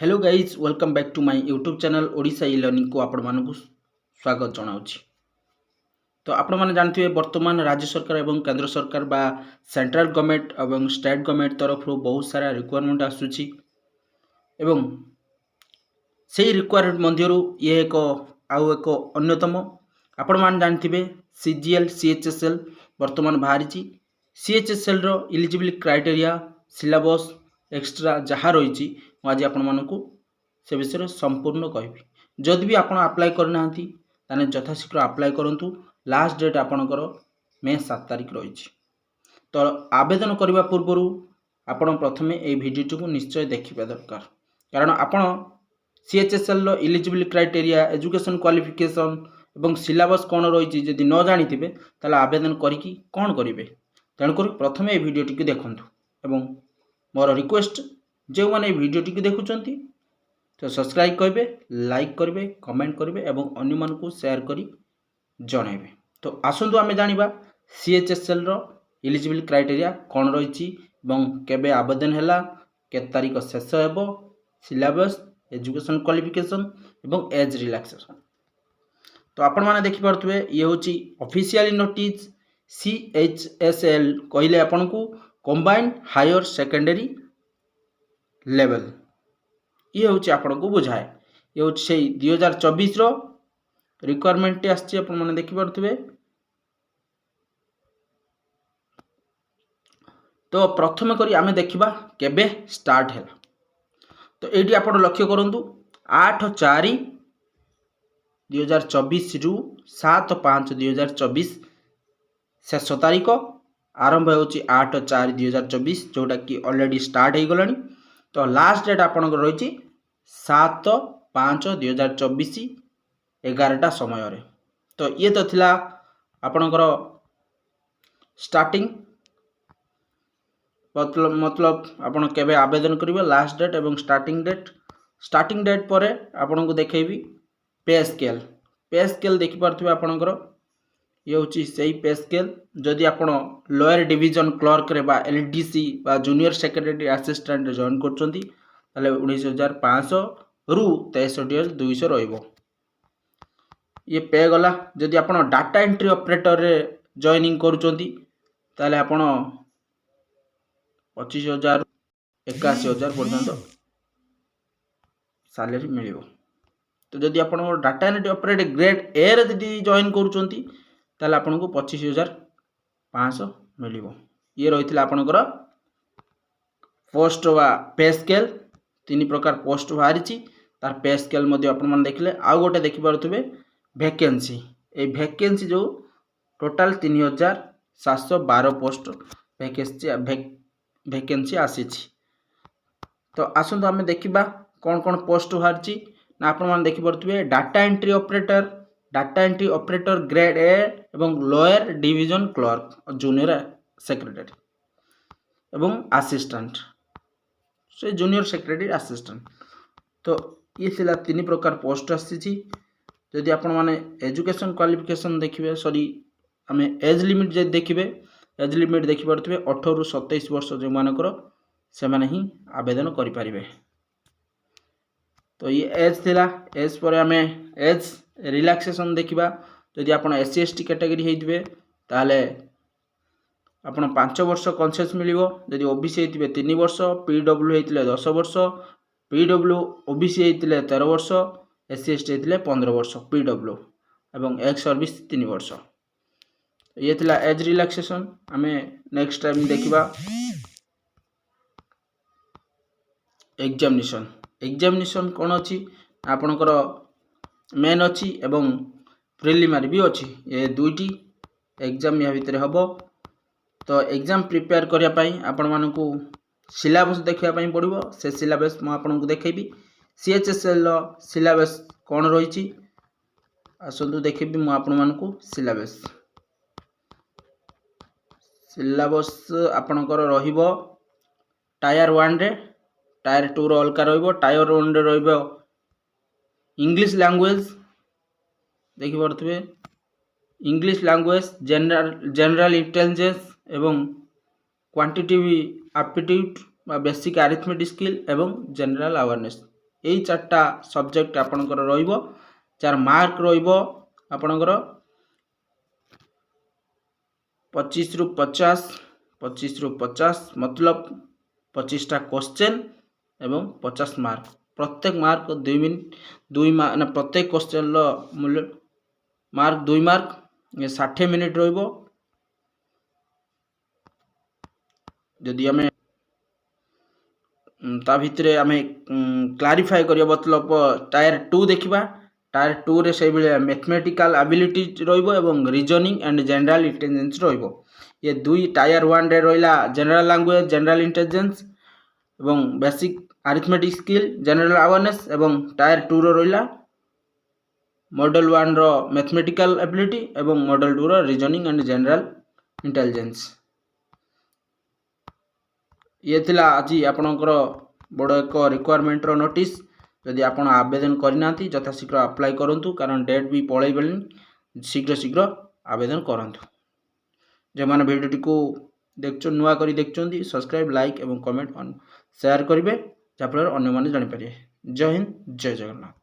Hello guys welcome back to my YouTube channel Odisha e learning को आपण मानक स्वागत जनाऊँगी। तो आपण मैंने जानते वर्तमान राज्य सरकार एवं केंद्र सरकार बा सेंट्रल गवर्नमेंट एवं स्टेट गवर्नमेंट तरफ बहुत सारा रिक्वायरमेंट आसूची एवं से रिक्वायरमेंट मध्य ये एक अन्यतम आपण मैंने जानते सीजीएल सीएचएसएल वर्तमान बाहरी सीएचएसएल रो इलिजिबल क्राइटेरिया सिलेबस एक्सट्रा जहाँ रही आज आपण मानक से विषय संपूर्ण कहबी। जदि भी आप अप्लाई करना ताने यथाशीघ्र अप्लाई करूँ। लास्ट डेट आपणकर मे 7 तारिख रही। तो आवेदन करने पूर्व आपण प्रथमे ये भिडियो को निश्चय देखा दरकार कारण आपण CHSL eligible criteria education qualification एवं सिलेबस कौन रही जदि न जानी ताले आवेदन करिकी कौन करेंगे। तेणुक प्रथमे ये भिडियो टी देखूँ एवं मोर रिक्वेस्ट जो मैंने भिडियो टी देखुं तो सब्सक्राइब करेंगे, लाइक करेंगे, कमेंट करेंगे और अन्य मान को शेयर करी जनइबे। तो आसतु आम जाना सीएचएसएल इलिजिबल क्राइटेरिया कौन रही केबे आवेदन है के तारीख शेष हो सिलेबस एजुकेशन क्वालिफिकेशन एवं एज रिलैक्सेशन। तो आपण मैंने देखिपे ये हूँ ऑफिशियल नोटिस सीएचएसएल कहले आपन को कंबाइंड हायर सेकेंडरी लेवल ये हूँ आपन को बुझाए। ये हूँ से 2024 रिक्वायरमेंट आपने देखिपे। तो प्रथम करी आमे देखिबा केबे स्टार्ट है। तो ये आप लक्ष्य करूँ 8/4/2024 रु 7/5/2024 शेष तारीख आरंभ हो 8/4/2024 जोटा कि ऑलरेडी स्टार्ट हो गलानी। तो लास्ट डेट आपन रही 7/5/2024 11टा समय रे। तो ये तो थिला आपनकर स्टार्टिंग मतलब आपन केबे आवेदन करिवे लास्ट डेट एवं स्टार्टिंग डेट पर आपन को देखेबी पे स्केल देखि पारथिबे आपनकर ये हूँ से पे स्केल। जदि आप लोअर डिवीजन क्लर्क रे बा एलडीसी बा जूनियर सेक्रेटरी असिस्टेंट जॉइन करछंती ताले 19,500 रु 63,200 रहिबो। ये पे गला। जदि आप डाटा एंट्री ऑपरेटर रे जॉइनिंग करूछंती ताले आपण 25,000 81,000 पर्यंत सैलरी मिलिबो। तो जदि आप डाटा एंट्री ऑपरेटर ग्रेड ए रे जदि जॉइन करूछंती ताले आपन को 25,500 मिलिबो। ये रही आपनकर पोस्ट वा पे स्केल। 3 प्रकार पोस्ट बाहरी तार पे स्केल मध्ये आपण मन देखले। आउ गोटे देखि पारुथबे वैकेंसी। ए वैकेंसी जो टोटल 3,712 पोस्ट वैकेंसी आसी। तो आसंतु आमे देखिबा कौन कौन पोस्ट बाहरी ना आपण मन देखि पारुथबे data entry operator grade A एवं lower division clerk junior secretary एवं असिस्टेंट से जूनियर सेक्रेटरी असिस्टेंट। तो ये थिला 3 प्रकार पोस्ट आसी। जदि आपण माने एजुकेशन क्वालिफिकेशन देखिबे सॉरी आमे एज लिमिट जे देखिबे एज लिमिट देखि पारथबे 18 रु 27 वर्ष जो मानकर से माने ही आवेदन करि परिबे। तो ये एज थिला। एज पर आमे एज रिलैक्सेशन देखिबा। जदि आपण एससी एसटी कैटेगरी हेइतबे ताले आपण 5 वर्ष कन्सेस मिलिबो। जदि ओबीसी हेइतबे 3 वर्ष, पीडब्ल्यू हेइतले 10 वर्ष, पीडब्ल्यू ओबीसी हेइतले 13 वर्ष, एससी एसटी हेइतले 15 वर्ष पीडब्ल्यू एवं एक्स सर्विस 3 वर्ष। ये थिला एज रिलैक्सेशन। आमे नेक्स्ट टाइम देखिबा एग्जामिनेशन कौन अच्छी आपणकर मेन अच्छी एवं प्रिलिमिनारी भी अच्छी। ये दुईटी एग्जाम या भितर हम। तो एग्जाम प्रिपेयर करने आपण मानू सिलेबस देखा पड़ो। से सिलेबस मुझे आपको देखेबी सीएचएसएल सिलेबस कौन रही आसतु देखेबी मुझे आपण मानू सिलेबस आपणकर रहिबो टायर 1 रे, टायर 2 रो अलग रहिबो, टायर 1 रे रहिबो इंग्लिश लैंग्वेज देखि पारथबे इंग्लिश लैंग्वेज जनरल इंटेलिजेंस एवं quantitative aptitude basic arithmetic skill एवं जनरल अवेयरनेस এই চারটা सब्जेक्ट आपणकर रहिबो जार मार्क रहिबो आपणकर 25 रु 50 मतलब 25 टा क्वेश्चन एवं 50 मार्क प्रत्येक मार्क 2 मिनट 2 मार्क प्रत्येक क्वेश्चन लो मूल्य मार्क 2 मार्क 60 मिनिट रहिबो जदि हमें ता भितरे आमे क्लारिफाई करिया मतलब टायर 2 देखिबा टायर 2 रे से बेले मैथमेटिकल एबिलिटी रहिबो एवं रीजनिंग एंड जनरल इंटेलिजेंस रहिबो ये दुई टायर 1 रे रहिला जनरल लैंग्वेज जनरल इंटेलिजेंस एवं basic arithmetic skill general awareness एवं टायर 2 रो रहिला मॉडल 1 रो मैथमेटिकल एबिलिटी एवं मॉडल 2 रो रीजनिंग एंड जनरल इंटेलिजेंस ये थिला आज आपणकर बड़ एक रिक्वायरमेंट रो नोटिस जदि आपण आवेदन करना यथा शीघ्र अप्लाई करूँ कारण डेट भी पलि बेले शीघ्र शीघ्र आवेदन करूँ जो मैंने भिडियो को देख नुआ कर देखते सब्सक्राइब लाइक एवं कमेंट शेयर करेंगे जहाँफल अन्य मैंने जानीपर। जय हिंद जय जगन्नाथ।